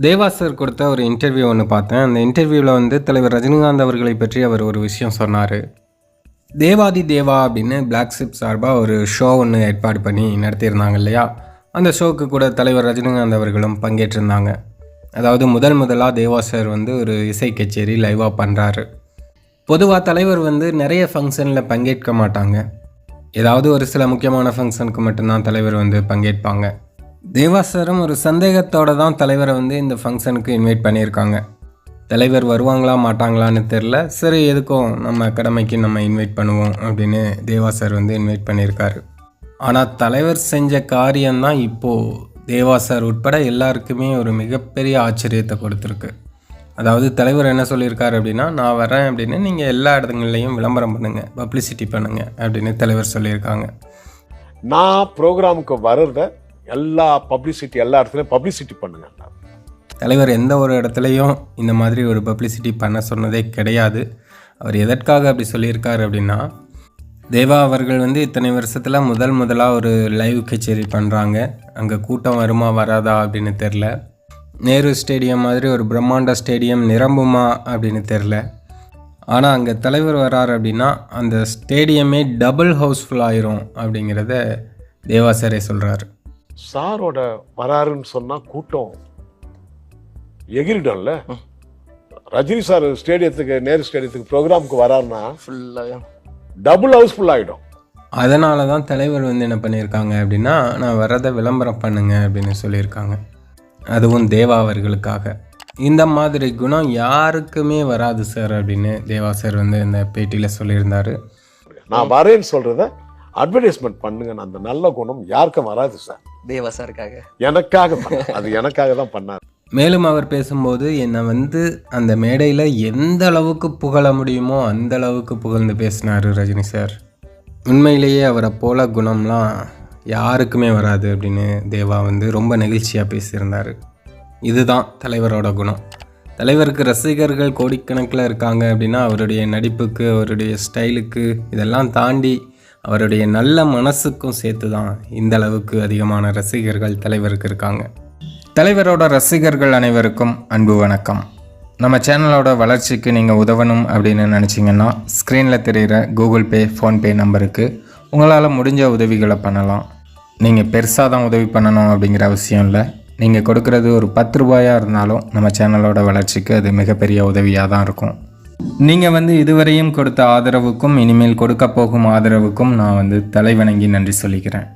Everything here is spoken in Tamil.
தேவா சார் கொடுத்த ஒரு இன்டர்வியூ ஒன்று பார்த்தேன். அந்த இன்டர்வியூவில் வந்து தலைவர் ரஜினிகாந்த் அவர்களை பற்றி அவர் ஒரு விஷயம் சொன்னார். தேவாதி தேவா அப்படின்னு பிளாக் ஷிப் சார்பாக ஒரு ஷோ ஒன்று ஏற்பாடு பண்ணி நடத்தியிருந்தாங்க இல்லையா? அந்த ஷோவுக்கு கூட தலைவர் ரஜினிகாந்த் அவர்களும் பங்கேற்றிருந்தாங்க. அதாவது முதலாக தேவா சார் வந்து ஒரு இசை கச்சேரி லைவாக பண்ணுறாரு. பொதுவாக தலைவர் வந்து நிறைய ஃபங்க்ஷனில் பங்கேற்க மாட்டாங்க. ஏதாவது ஒரு சில முக்கியமான ஃபங்க்ஷனுக்கு மட்டும்தான் தலைவர் வந்து பங்கேற்பாங்க. தேவா சாரும் ஒரு சந்தேகத்தோடு தான் தலைவரை வந்து இந்த ஃபங்க்ஷனுக்கு இன்வைட் பண்ணியிருக்காங்க. தலைவர் வருவாங்களா மாட்டாங்களான்னு தெரில. சரி, எதுக்கும் நம்ம கடமைக்கு நம்ம இன்வைட் பண்ணுவோம் அப்படின்னு தேவா சார் வந்து இன்வைட் பண்ணியிருக்காரு. ஆனால் தலைவர் செஞ்ச காரியம்தான் இப்போது தேவா சார் உட்பட எல்லாருக்குமே ஒரு மிகப்பெரிய ஆச்சரியத்தை கொடுத்துருக்கு. அதாவது தலைவர் என்ன சொல்லியிருக்காரு அப்படின்னா, நான் வரேன் அப்படின்னு நீங்கள் எல்லா இடத்துங்கள்லையும் விளம்பரம் பண்ணுங்கள், பப்ளிசிட்டி பண்ணுங்கள் அப்படின்னு தலைவர் சொல்லியிருக்காங்க. நான் ப்ரோக்ராமுக்கு வர்றத எல்லா இடத்துலையும் பப்ளிசிட்டி பண்ணுங்க. தலைவர் எந்த ஒரு இடத்துலையும் இந்த மாதிரி ஒரு பப்ளிசிட்டி பண்ண சொன்னதே கிடையாது. அவர் எதற்காக அப்படி சொல்லியிருக்காரு அப்படின்னா, தேவா அவர்கள் வந்து இத்தனை வருஷத்தில் முதலாக ஒரு லைவ் கச்சேரி பண்ணுறாங்க. அங்கே கூட்டம் வருமா வராதா அப்படின்னு தெரில. நேரு ஸ்டேடியம் மாதிரி ஒரு பிரம்மாண்ட ஸ்டேடியம் நிரம்புமா அப்படின்னு தெரில. ஆனால் அங்கே தலைவர் வராரு அப்படின்னா அந்த ஸ்டேடியமே டபுள் ஹவுஸ்ஃபுல் ஆயிரும் அப்படிங்கிறத தேவா சாரே சொல்கிறாரு. சாரோட வராருன்னு சொன்னால் கூட்டம் எகிரிடும்ல. ரஜினி சார் ஸ்டேடியத்துக்கு, நேரு ஸ்டேடியத்துக்கு ப்ரோக்ராமுக்கு வராருன்னா ஃபுல்லாக டபுள் ஹவுஸ்ஃபுல் ஆகிடும். அதனால தான் தலைவர் வந்து என்ன பண்ணியிருக்காங்க அப்படின்னா, நான் வர்றதை விளம்பரம் பண்ணுங்க அப்படின்னு சொல்லியிருக்காங்க. அதுவும் தேவா அவர்களுக்காக. இந்த மாதிரி குணம் யாருக்குமே வராது சார் அப்படின்னு தேவா சார் வந்து இந்த பேட்டியில் சொல்லியிருந்தார். நான் வரேன்னு சொல்கிறத அட்வர்டைஸ்மெண்ட் பண்ணுங்க. அந்த நல்ல குணம் யாருக்கும் வராது சார். தேவா சாருக்காக, எனக்காக தான் பண்ணார். மேலும் அவர் பேசும்போது என்னை வந்து அந்த மேடையில் எந்த அளவுக்கு புகழ முடியுமோ அந்த அளவுக்கு புகழ்ந்து பேசினார் ரஜினி சார். உண்மையிலேயே அவரை போல குணம்லாம் யாருக்குமே வராது அப்படின்னு தேவா வந்து ரொம்ப நெகிழ்ச்சியாக பேசியிருந்தார். இதுதான் தலைவரோட குணம். தலைவருக்கு ரசிகர்கள் கோடிக்கணக்கில் இருக்காங்க அப்படின்னா அவருடைய நடிப்புக்கு, அவருடைய ஸ்டைலுக்கு, இதெல்லாம் தாண்டி அவருடைய நல்ல மனசுக்கும் சேர்த்து தான் இந்த அளவுக்கு அதிகமான ரசிகர்கள் தலைவருக்கு இருக்காங்க. தலைவரோட ரசிகர்கள் அனைவருக்கும் அன்பு வணக்கம். நம்ம சேனலோட வளர்ச்சிக்கு நீங்கள் உதவணும் அப்படின்னு நினச்சிங்கன்னா ஸ்க்ரீனில் தெரிகிற கூகுள் பே, ஃபோன்பே நம்பருக்கு உங்களால் முடிஞ்ச உதவிகளை பண்ணலாம். நீங்கள் பெருசாக தான் உதவி பண்ணணும் அப்படிங்கிற அவசியம் இல்லை. நீங்கள் கொடுக்குறது ஒரு 10 ரூபாயாக இருந்தாலும் நம்ம சேனலோட வளர்ச்சிக்கு அது மிகப்பெரிய உதவியாக தான் இருக்கும். நீங்கள் வந்து இதுவரையும் கொடுத்த ஆதரவுக்கும் இனிமேல் கொடுக்க போகும் ஆதரவுக்கும் நான் வந்து தலைவணங்கி நன்றி சொல்லிக்கிறேன்.